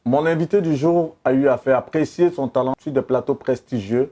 Mon invité du jour a eu à faire apprécier son talent sur des plateaux prestigieux.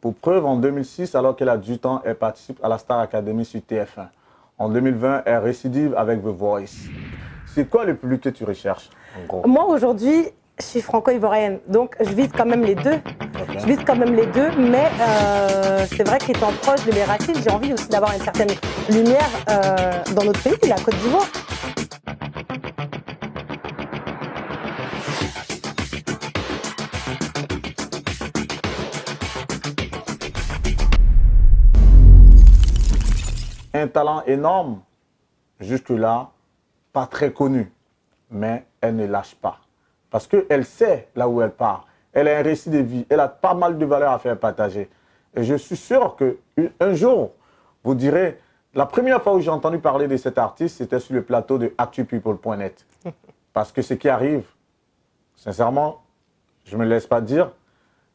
Pour preuve, en 2006, alors qu'elle a 18 ans, elle participe à la Star Academy sur TF1. En 2020, elle récidive avec The Voice. C'est quoi le public que tu recherches, en gros? Moi, aujourd'hui, je suis franco-ivoirienne, donc je vise quand même les deux. Okay. Je vise quand même les deux, mais c'est vrai qu'étant proche de mes racines, j'ai envie aussi d'avoir une certaine lumière dans notre pays, la Côte d'Ivoire. Un talent énorme, jusque-là, pas très connu, mais elle ne lâche pas. Parce qu'elle sait là où elle part. Elle a un récit de vie, elle a pas mal de valeurs à faire partager. Et je suis sûr qu'un jour, vous direz, la première fois où j'ai entendu parler de cet artiste, c'était sur le plateau de actupeople.net. Parce que ce qui arrive, sincèrement, je ne me laisse pas dire,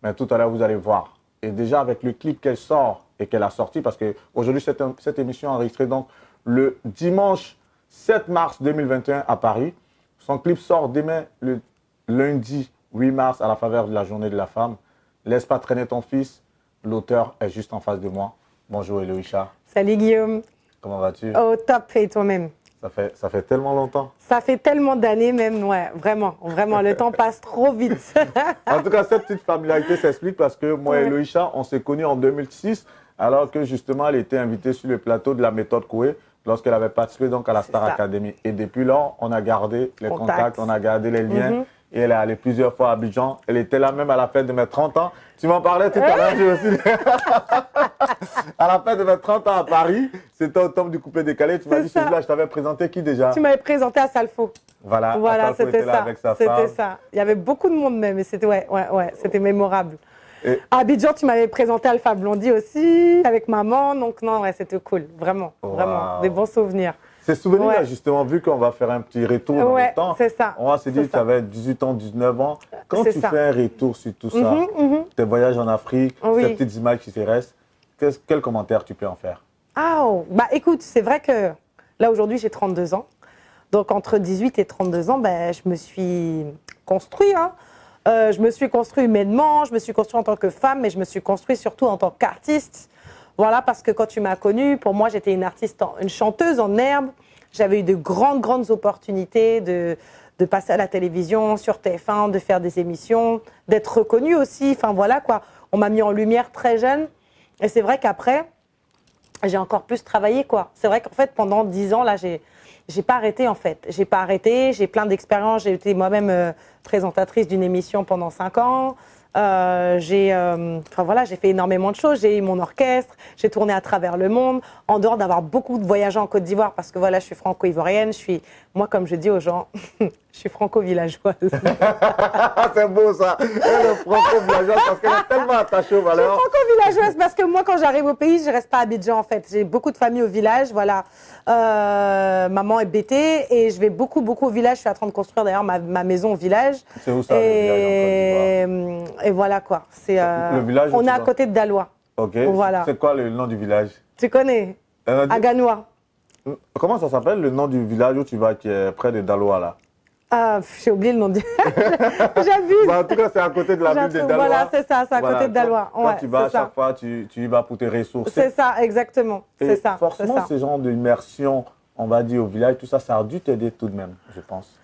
mais tout à l'heure, vous allez voir. Et déjà, avec le clip qu'elle sort et qu'elle a sorti, parce qu'aujourd'hui, cette émission est enregistrée donc le dimanche 7 mars 2021 à Paris. Son clip sort demain, le lundi 8 mars, à la faveur de la journée de la femme. Laisse pas traîner ton fils. L'auteur est juste en face de moi. Bonjour Eloïcha. Salut Guillaume. Comment vas-tu? Au top, et toi-même? Ça fait tellement longtemps. Ça fait tellement d'années même, ouais, vraiment, vraiment, le temps passe trop vite. En tout cas, cette petite familiarité s'explique parce que moi et Eloïcha, on s'est connus en 2006, alors que justement, elle était invitée sur le plateau de la méthode Coué, lorsqu'elle avait participé donc à la Star Academy. Et depuis là, on a gardé les contacts, on a gardé les liens. Et elle est allée plusieurs fois à Abidjan. Elle était là même à la fête de mes 30 ans. Tu m'en parlais tout à l'heure, j'ai aussi. À la fête de mes 30 ans à Paris, c'était au temps du coupé décalé. Tu m'as dit, celui-là, je t'avais présenté qui déjà? Tu m'avais présenté à Salfo. Voilà, c'était ça. C'était ça. Il y avait beaucoup de monde même, et c'était c'était mémorable. Et à Abidjan, tu m'avais présenté Alpha Blondie aussi, avec maman. Donc non, ouais, c'était cool, vraiment, vraiment, des bons souvenirs. Ces souvenirs-là, justement, vu qu'on va faire un petit retour dans le temps, on va se dire que tu avais 18 ans, 19 ans. Quand tu fais un retour sur tout ça, tes voyages en Afrique, ces petites images qui te restent, quel commentaire tu peux en faire? Bah écoute, c'est vrai que là, aujourd'hui, j'ai 32 ans. Donc, entre 18 et 32 ans, ben, je me suis construit. Je me suis construit humainement, je me suis construit en tant que femme, mais je me suis construit surtout en tant qu'artiste. Voilà, parce que quand tu m'as connue, pour moi, j'étais une artiste, une chanteuse en herbe. J'avais eu de grandes opportunités de passer à la télévision, sur TF1, de faire des émissions, d'être reconnue aussi. Enfin, voilà, quoi. On m'a mis en lumière très jeune. Et c'est vrai qu'après, j'ai encore plus travaillé, quoi. C'est vrai qu'en fait, pendant 10 ans, là, j'ai pas arrêté, en fait. J'ai pas arrêté, j'ai plein d'expériences. J'ai été moi-même présentatrice d'une émission pendant 5 ans. J'ai fait énormément de choses. J'ai eu mon orchestre, j'ai tourné à travers le monde, en dehors d'avoir beaucoup de voyagé en Côte d'Ivoire, parce que voilà, je suis franco-ivoirienne. Moi, comme je dis aux gens, je suis franco-villageoise. C'est beau ça, elle est franco-villageoise parce qu'elle est tellement attachée aux valeurs. Je suis franco-villageoise parce que moi, quand j'arrive au pays, je reste pas à Abidjan en fait. J'ai beaucoup de familles au village, voilà. Maman est bêtée et je vais beaucoup au village. Je suis en train de construire d'ailleurs ma maison au village. C'est où ça, le village en Côte d'Ivoire? Et voilà quoi. Le village on est à côté de Daloa. Ok. Voilà. C'est quoi le nom du village? Tu connais? Aganois. Comment ça s'appelle le nom du village où tu vas, qui est près de Daloa là? J'ai oublié le nom du J'abuse. En tout cas, c'est à côté de la ville de Daloa. Voilà, c'est ça, c'est à côté de Daloa. Quand tu vas à chaque fois, tu y vas pour te ressourcer. C'est ça, exactement. C'est ça. Forcément, ce genre d'immersion, on va dire, au village, tout ça, ça a dû t'aider tout de même, je pense.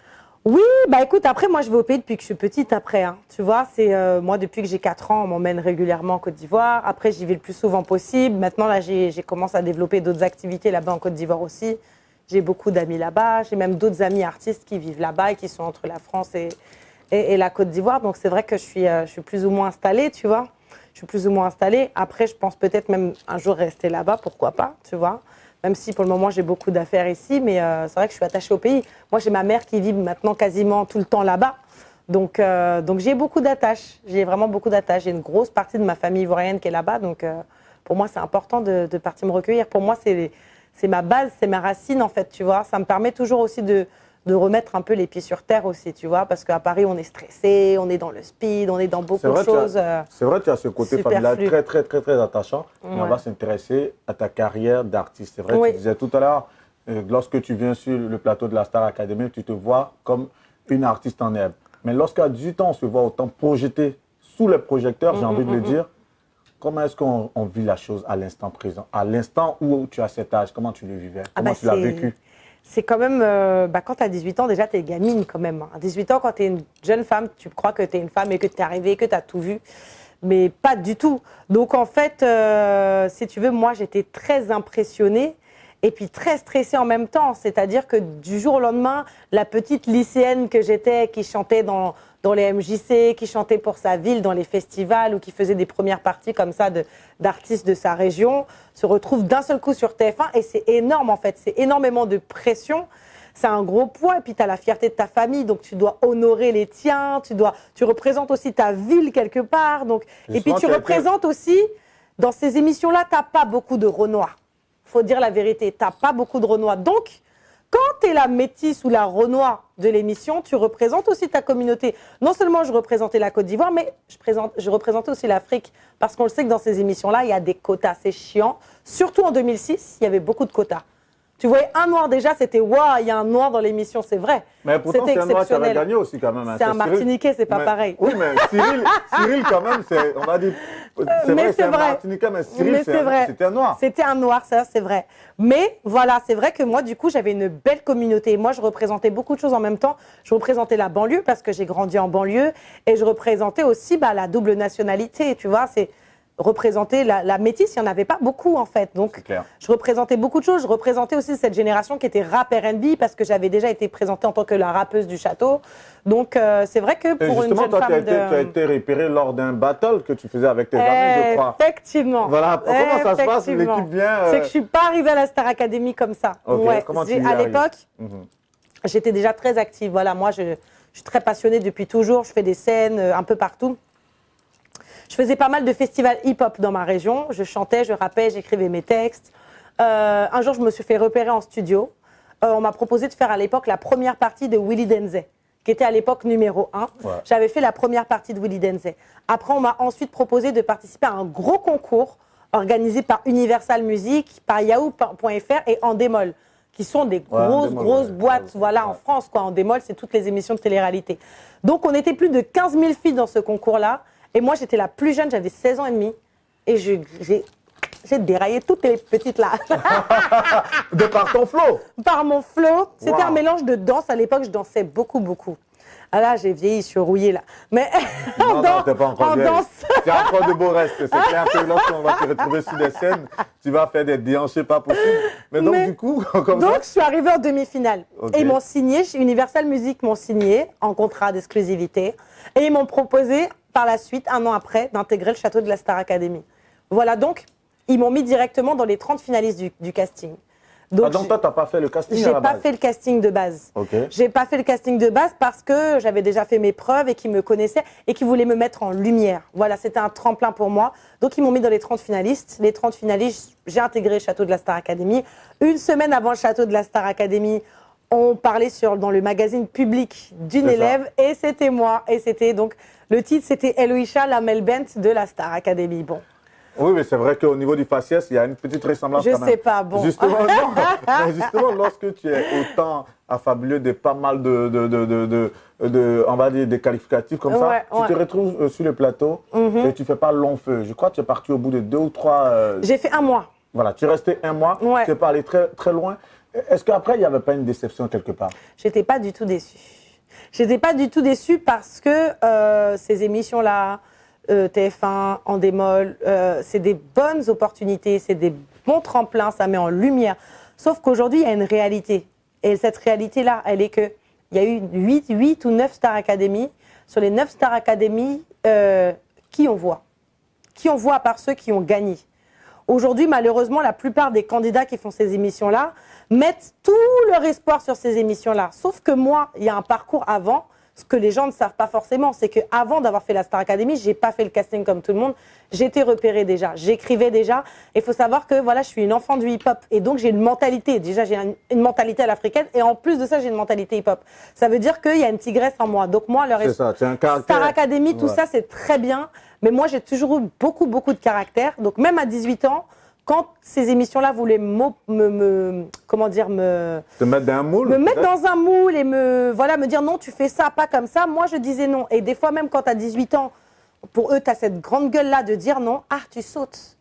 Oui, bah écoute, après, moi, je vais au pays depuis que je suis petite, après. Tu vois, c'est moi, depuis que j'ai 4 ans, on m'emmène régulièrement en Côte d'Ivoire. Après, j'y vais le plus souvent possible. Maintenant, là, j'ai commencé à développer d'autres activités là-bas en Côte d'Ivoire aussi. J'ai beaucoup d'amis là-bas. J'ai même d'autres amis artistes qui vivent là-bas et qui sont entre la France et la Côte d'Ivoire. Donc, c'est vrai que je suis plus ou moins installée, tu vois. Je suis plus ou moins installée. Après, je pense peut-être même un jour rester là-bas, pourquoi pas, tu vois. Même si pour le moment, j'ai beaucoup d'affaires ici, mais c'est vrai que je suis attachée au pays. Moi, j'ai ma mère qui vit maintenant quasiment tout le temps là-bas. Donc j'ai beaucoup d'attaches. J'ai vraiment beaucoup d'attaches. J'ai une grosse partie de ma famille ivoirienne qui est là-bas. Donc, pour moi, c'est important de partir me recueillir. Pour moi, c'est ma base, c'est ma racine, en fait, tu vois. Ça me permet toujours aussi de remettre un peu les pieds sur terre aussi, tu vois. Parce qu'à Paris, on est stressé, on est dans le speed, on est dans beaucoup de choses. C'est vrai, tu as ce côté familial très attachant. Mais on va s'intéresser à ta carrière d'artiste. C'est vrai, tu disais tout à l'heure, lorsque tu viens sur le plateau de la Star Academy, tu te vois comme une artiste en herbe. Mais lorsqu'à 18 ans, on se voit autant projeté sous les projecteurs, j'ai envie de le dire, comment est-ce qu'on vit la chose à l'instant présent? À l'instant où tu as cet âge, comment tu le vivais? Comment tu l'as vécu? C'est quand même, quand tu as 18 ans, déjà, tu es gamine quand même. À 18 ans, quand tu es une jeune femme, tu crois que tu es une femme et que tu es arrivée, que tu as tout vu. Mais pas du tout. Donc, en fait, si tu veux, moi, j'étais très impressionnée et puis très stressée en même temps. C'est-à-dire que du jour au lendemain, la petite lycéenne que j'étais, qui chantait dans les MJC, qui chantait pour sa ville, dans les festivals ou qui faisait des premières parties comme ça d'artistes de sa région, se retrouve d'un seul coup sur TF1 et c'est énorme en fait, c'est énormément de pression, c'est un gros poids et puis tu as la fierté de ta famille, donc tu dois honorer les tiens, tu représentes aussi ta ville quelque part, donc, et puis tu représentes aussi, dans ces émissions-là, tu n'as pas beaucoup de Renois, faut dire la vérité, tu n'as pas beaucoup de Renois, donc quand tu es la métisse ou la Renois de l'émission, tu représentes aussi ta communauté. Non seulement je représentais la Côte d'Ivoire, mais je représentais aussi l'Afrique. Parce qu'on le sait que dans ces émissions-là, il y a des quotas. C'est chiant. Surtout en 2006, il y avait beaucoup de quotas. Tu voyais un noir déjà, c'était waouh, il y a un noir dans l'émission, c'est vrai. Mais pourtant, c'est un noir qui avait gagné aussi quand même. Hein. C'est un Martiniquais, c'est pas pareil. Oui, mais Cyril quand même, on va dire. C'est vrai, c'est un Martiniquais, mais Cyril, c'était un noir. C'était un noir, ça, c'est vrai. Mais voilà, c'est vrai que moi, du coup, j'avais une belle communauté. Moi, je représentais beaucoup de choses en même temps. Je représentais la banlieue parce que j'ai grandi en banlieue et je représentais aussi la double nationalité. Tu vois, c'est représenter la métisse, il n'y en avait pas beaucoup en fait. Donc, je représentais beaucoup de choses. Je représentais aussi cette génération qui était rap R&B parce que j'avais déjà été présentée en tant que la rappeuse du château. Donc, c'est vrai que pour une jeune femme... tu as été repérée lors d'un battle que tu faisais avec tes amis, je crois. Effectivement. Voilà. Comment ça se passe? L'équipe vient... C'est que je ne suis pas arrivée à la Star Academy comme ça. Okay. Ouais. Comment tu y à l'époque, j'étais déjà très active. Voilà, moi, je suis très passionnée depuis toujours. Je fais des scènes un peu partout. Je faisais pas mal de festivals hip-hop dans ma région. Je chantais, je rappais, j'écrivais mes textes. Un jour, je me suis fait repérer en studio. On m'a proposé de faire à l'époque la première partie de Willy Denzey, qui était à l'époque numéro 1. Ouais. J'avais fait la première partie de Willy Denzey. Après, on m'a ensuite proposé de participer à un gros concours organisé par Universal Music, par Yahoo.fr et Endemol, qui sont des grosses boîtes en France. Endemol, c'est toutes les émissions de télé-réalité. Donc, on était plus de 15 000 filles dans ce concours-là. Et moi, j'étais la plus jeune, j'avais 16 ans et demi. Et j'ai déraillé toutes les petites là. De par ton flow? Par mon flow. C'était un mélange de danse. À l'époque, je dansais beaucoup. Ah là, j'ai vieilli, je suis rouillée là. Mais non, t'es pas encore vieille. Tu as encore de beaux restes. C'est clair que lorsqu'on va te retrouver sur des scènes, tu vas faire des déhanchés pas possible. Mais donc, du coup, comme ça... Donc, je suis arrivée en demi-finale. Okay. Et ils m'ont signé, Universal Music m'ont signé en contrat d'exclusivité. Et ils m'ont proposé, par la suite, un an après, d'intégrer le château de la Star Academy. Voilà, donc, ils m'ont mis directement dans les 30 finalistes du casting. Donc toi, tu n'as pas fait le casting à la base? J'ai pas fait le casting de base. Okay. J'ai pas fait le casting de base parce que j'avais déjà fait mes preuves et qu'ils me connaissaient et qu'ils voulaient me mettre en lumière. Voilà, c'était un tremplin pour moi. Donc, ils m'ont mis dans les 30 finalistes. Les 30 finalistes, j'ai intégré le château de la Star Academy. Une semaine avant le château de la Star Academy, on parlait dans le magazine Public d'une élève et c'était moi. Et c'était donc, le titre, c'était Eloïcha Lamel Bent de la Star Academy. Bon. Oui, mais c'est vrai qu'au niveau du faciès, il y a une petite ressemblance quand même. Je sais pas, bon. Justement, justement, lorsque tu es autant affabuleux de pas mal on va dire, des qualificatifs comme ça, tu te retrouves sur le plateau et tu fais pas long feu. Je crois que tu es parti au bout de 2 ou 3... J'ai fait 1 mois. Voilà, tu es resté 1 mois, tu n'es pas allé très, très loin. Est-ce qu'après, il n'y avait pas une déception quelque part? J'étais pas du tout déçue. J'étais pas du tout déçue parce que ces émissions-là, TF1, Endemol, c'est des bonnes opportunités, c'est des bons tremplins, ça met en lumière. Sauf qu'aujourd'hui, il y a une réalité. Et cette réalité-là, elle est qu'il y a eu 8 ou 9 Star Academy. Sur les 9 Star Academy, qui on voit? Qui on voit à part ceux qui ont gagné? Aujourd'hui, malheureusement, la plupart des candidats qui font ces émissions-là mettent tout leur espoir sur ces émissions-là. Sauf que moi, il y a un parcours avant. Ce que les gens ne savent pas forcément, c'est qu'avant d'avoir fait la Star Academy, je n'ai pas fait le casting comme tout le monde. J'étais repérée déjà, j'écrivais déjà. Il faut savoir que voilà, je suis une enfant du hip-hop et donc j'ai une mentalité. Déjà, j'ai une mentalité à l'africaine et en plus de ça, j'ai une mentalité hip-hop. Ça veut dire qu'il y a une tigresse en moi. Donc moi, Star Academy, tout ça, c'est très bien. Mais moi, j'ai toujours eu beaucoup de caractère. Donc même à 18 ans, quand ces émissions-là voulaient comment dire, Te mettre dans un moule? me mettre dans un moule et me dire non, tu fais ça, pas comme ça, moi je disais non. Et des fois, même quand tu as 18 ans, pour eux, tu as cette grande gueule-là de dire non, tu sautes.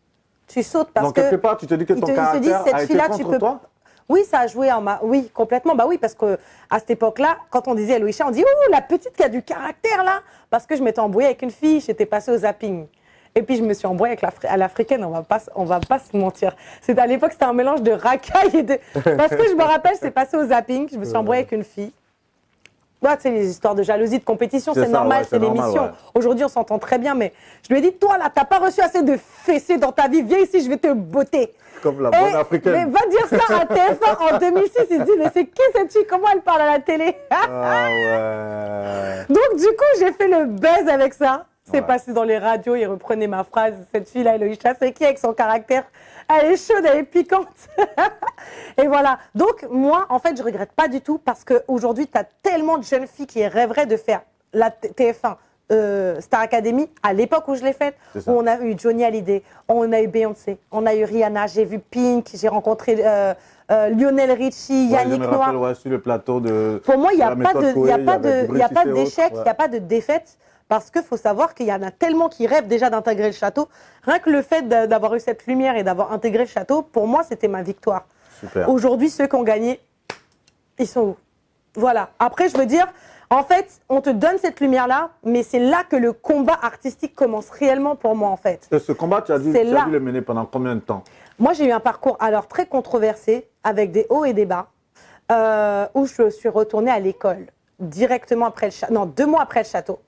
Tu sautes parce Donc, quelque part, tu te dis que ton caractère a été contre toi? Oui, ça a joué Oui, complètement. Bah oui, parce qu'à cette époque-là, quand on disait Eloïcha, on dit « Oh, la petite qui a du caractère, là !» Parce que je m'étais embrouillée avec une fille, j'étais passée au zapping. Et puis, je me suis embrouillée avec l'africaine, on va pas se mentir. À l'époque, c'était un mélange de racaille et de... Parce que je me rappelle, c'est passé au zapping, je me suis embrouillée avec une fille. Ouais, tu sais, les histoires de jalousie, de compétition, c'est normal, ouais, c'est l'émission. Ouais. Aujourd'hui, on s'entend très bien, mais je lui ai dit, toi, là, t'as pas reçu assez de fessées dans ta vie, viens ici, je vais te botter. Comme la bonne africaine. Mais va dire ça à TF1 en 2006, il se dit, mais c'est qui cette fille? Comment elle parle à la télé? Ouais. Donc, du coup, j'ai fait le buzz avec ça. C'est passé dans les radios, il reprenait ma phrase, cette fille-là, Eloïcha, c'est qui avec son caractère? Elle est chaude, elle est piquante. Et voilà. Donc, moi, en fait, je regrette pas du tout parce qu'aujourd'hui, tu as tellement de jeunes filles qui rêveraient de faire la TF1, Star Academy, à l'époque où je l'ai faite, où on a eu Johnny Hallyday, on a eu Beyoncé, on a eu Rihanna, j'ai vu Pink, j'ai rencontré Lionel Richie, Yannick Noah. Je me rappelle, sur le plateau de... Pour moi, il n'y a pas d'échec, il n'y a pas de défaite. Parce qu'il faut savoir qu'il y en a tellement qui rêvent déjà d'intégrer le château. Rien que le fait d'avoir eu cette lumière et d'avoir intégré le château, pour moi, c'était ma victoire. Aujourd'hui, ceux qui ont gagné, ils sont où? Voilà. Après, je veux dire, en fait, on te donne cette lumière-là, mais c'est là que le combat artistique commence réellement pour moi, en fait. Et ce combat, tu as dû le mener pendant combien de temps? Moi, j'ai eu un parcours alors très controversé, avec des hauts et des bas, où je suis retournée à l'école, directement après le château. Non, 2 mois après le château.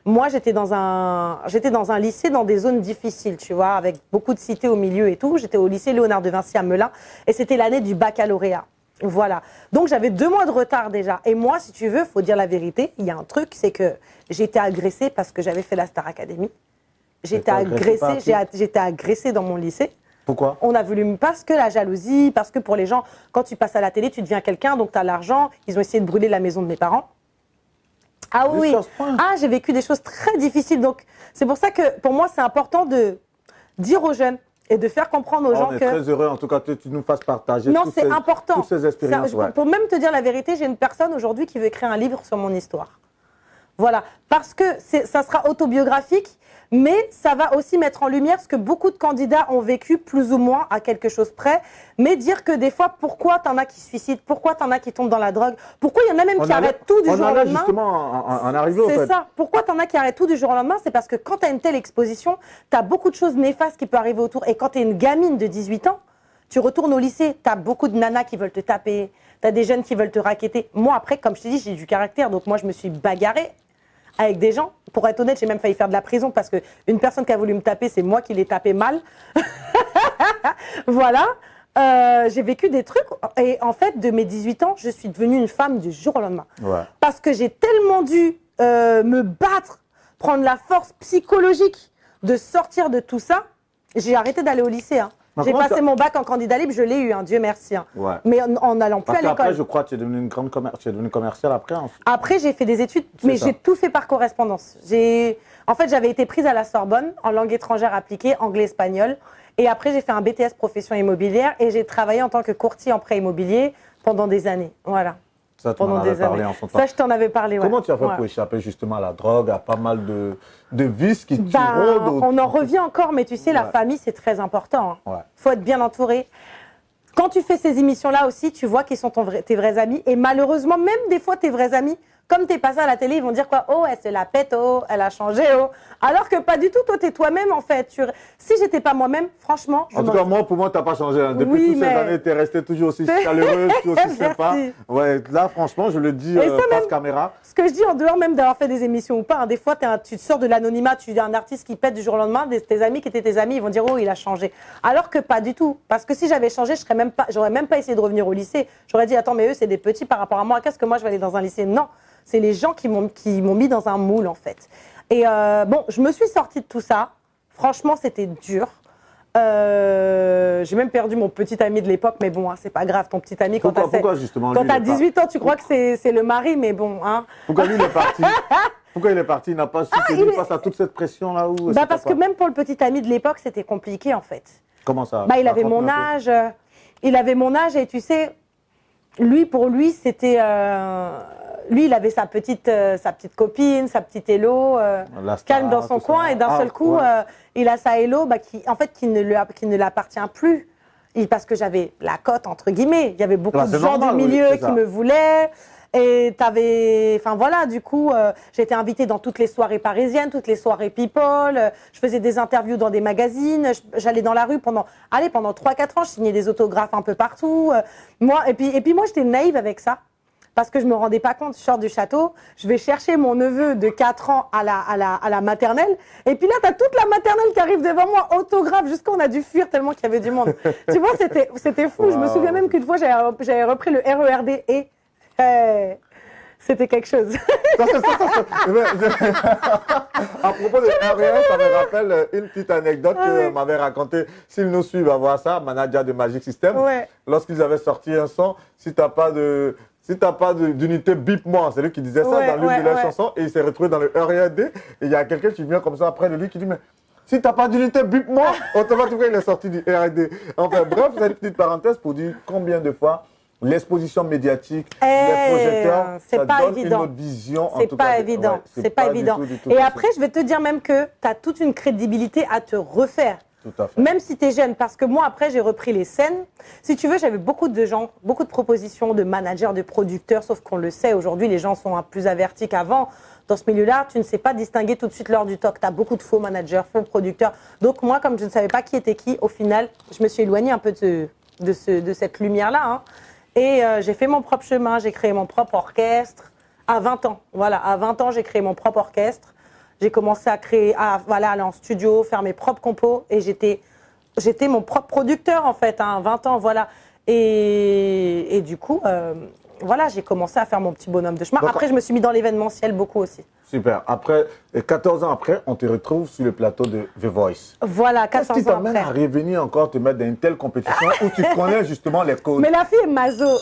Moi, j'étais dans un lycée dans des zones difficiles, tu vois, avec beaucoup de cités au milieu et tout. J'étais au lycée Léonard de Vinci à Melun et c'était l'année du baccalauréat. Voilà. Donc, j'avais 2 mois de retard déjà. Et moi, si tu veux, faut dire la vérité, il y a un truc, c'est que j'ai été agressée parce que j'avais fait la Star Academy. J'ai été agressée dans mon lycée. Pourquoi? On a voulu, parce que la jalousie, parce que pour les gens, quand tu passes à la télé, tu deviens quelqu'un, donc tu as l'argent. Ils ont essayé de brûler la maison de mes parents. Ah oui, j'ai vécu des choses très difficiles. Donc, c'est pour ça que, pour moi, c'est important de dire aux jeunes et de faire comprendre aux gens que... On est très heureux, en tout cas, que tu nous fasses partager toutes ces expériences. Pour même te dire la vérité, j'ai une personne aujourd'hui qui veut écrire un livre sur mon histoire. Voilà, parce que ça sera autobiographique, mais ça va aussi mettre en lumière ce que beaucoup de candidats ont vécu plus ou moins à quelque chose près, mais dire que des fois, pourquoi t'en as qui se suicident, pourquoi t'en as qui tombent dans la drogue, pourquoi il y en a même qui arrêtent tout du jour au lendemain. Justement en arriver au fait. C'est ça, pourquoi t'en as qui arrêtent tout du jour au lendemain, c'est parce que quand t'as une telle exposition, t'as beaucoup de choses néfastes qui peuvent arriver autour, et quand t'es une gamine de 18 ans, tu retournes au lycée, t'as beaucoup de nanas qui veulent te taper, t'as des jeunes qui veulent te racketter. Moi après, comme je t'ai dit, j'ai du caractère, donc moi je me suis bagarrée avec des gens. Pour être honnête, j'ai même failli faire de la prison parce qu'une personne qui a voulu me taper, c'est moi qui l'ai tapé mal. Voilà. J'ai vécu des trucs. Et en fait, de mes 18 ans, je suis devenue une femme du jour au lendemain. Ouais. Parce que j'ai tellement dû me battre, prendre la force psychologique de sortir de tout ça. J'ai arrêté d'aller au lycée. Hein. J'ai passé mon bac en candidat libre, je l'ai eu, hein, Dieu merci. Hein. Ouais. Mais en n'allant plus à l'école. Après, je crois que tu es devenue commerciale après. Après, j'ai fait des études, mais j'ai tout fait par correspondance. En fait, j'avais été prise à la Sorbonne en langue étrangère appliquée, anglais-espagnol. Et après, j'ai fait un BTS profession immobilière et j'ai travaillé en tant que courtier en prêt immobilier pendant des années. Voilà. Ça, tu m'en avais parlé en son temps. Ça, je t'en avais parlé, ouais. Comment tu as fait pour échapper justement à la drogue, à pas mal de vices qui te rôdent? On en revient encore, mais tu sais, la famille, c'est très important. Il faut être bien entouré. Quand tu fais ces émissions-là aussi, tu vois qu'ils sont tes vrais amis. Et malheureusement, même des fois, tes vrais amis, comme tu es passé à la télé, ils vont dire quoi? Oh, elle se la pète, oh, elle a changé, oh. Alors que pas du tout, toi, tu es toi-même en fait. Si j'étais pas moi-même, franchement. En tout cas, pour moi, tu n'as pas changé. Hein. Depuis toutes ces années, tu es restée toujours aussi chaleureuse, aussi sympa. Ouais, là, franchement, je le dis face caméra. Ce que je dis en dehors même d'avoir fait des émissions ou pas, hein, des fois, tu te sors de l'anonymat, tu es un artiste qui pète du jour au lendemain, tes amis qui étaient tes amis, ils vont dire oh, il a changé. Alors que pas du tout. Parce que si j'avais changé, j'aurais même pas essayé de revenir au lycée. J'aurais dit attends, mais eux, c'est des petits par rapport à moi. Qu'est-ce que moi, je vais aller dans un lycée? Non. C'est les gens qui m'ont mis dans un moule, en fait. Et bon, je me suis sortie de tout ça. Franchement, c'était dur. J'ai même perdu mon petit ami de l'époque, mais bon, hein, c'est pas grave. Ton petit ami, quand tu as 18 ans, tu crois que c'est le mari, mais bon. Hein. Pourquoi lui, il est parti? Pourquoi il est parti? Il n'a pas su tenir face à toute cette pression-là où parce que même pour le petit ami de l'époque, c'était compliqué, en fait. Comment ça? Bah, il avait mon âge. Il avait mon âge et tu sais, pour lui, c'était... lui, il avait sa petite copine, sa petite Hello, calme dans son coin. Et d'un seul coup, il a sa Hello qui ne l'appartient plus. Parce que j'avais la cote, entre guillemets. Il y avait beaucoup de gens du milieu qui me voulaient. Et t'avais, enfin voilà, du coup, j'étais invitée dans toutes les soirées parisiennes, toutes les soirées people. Je faisais des interviews dans des magazines. J'allais dans la rue pendant 3-4 ans. Je signais des autographes un peu partout. Et puis moi, j'étais naïve avec ça. Parce que je me rendais pas compte, je sors du château, je vais chercher mon neveu de 4 ans à la maternelle. Et puis là, tu as toute la maternelle qui arrive devant moi, autographe, jusqu'à on a dû fuir tellement qu'il y avait du monde. Tu vois, c'était fou. Wow. Je me souviens même qu'une fois, j'avais repris le RERD et c'était quelque chose. À propos de RER, ça me rappelle une petite anecdote que m'avait racontée. S'ils nous suivent à voir ça, Manager de Magic System, lorsqu'ils avaient sorti un son, si tu n'as pas d'unité, bip-moi. C'est lui qui disait ça dans l'une de leurs chansons et il s'est retrouvé dans le RERD. Et il y a quelqu'un qui vient comme ça après de lui qui dit mais si tu n'as pas d'unité, bip-moi. Automatiquement, il est sorti du RERD. Enfin bref, c'est une petite parenthèse pour dire combien de fois l'exposition médiatique, les projecteurs, ça donne une autre vision. C'est pas évident. C'est pas évident. Et après, je vais te dire même que tu as toute une crédibilité à te refaire. Tout à fait. Même si tu es jeune, parce que moi, après, j'ai repris les scènes. Si tu veux, j'avais beaucoup de gens, beaucoup de propositions de managers, de producteurs, sauf qu'on le sait, aujourd'hui, les gens sont plus avertis qu'avant. Dans ce milieu-là, tu ne sais pas distinguer tout de suite l'heure du toc. Tu as beaucoup de faux managers, faux producteurs. Donc moi, comme je ne savais pas qui était qui, au final, je me suis éloignée un peu de cette lumière-là. Hein. Et j'ai fait mon propre chemin, j'ai créé mon propre orchestre. À 20 ans, voilà, à 20 ans, j'ai créé mon propre orchestre. J'ai commencé à aller en studio, faire mes propres compos et j'étais mon propre producteur en fait, hein, 20 ans, voilà. Et du coup, voilà, j'ai commencé à faire mon petit bonhomme de chemin. Après, je me suis mis dans l'événementiel beaucoup aussi. Super. Après, 14 ans après, on te retrouve sur le plateau de The Voice. Voilà, 14 ans après. Qu'est-ce qui t'amène à revenir encore te mettre dans une telle compétition où tu connais justement les codes? Mais la fille est maso.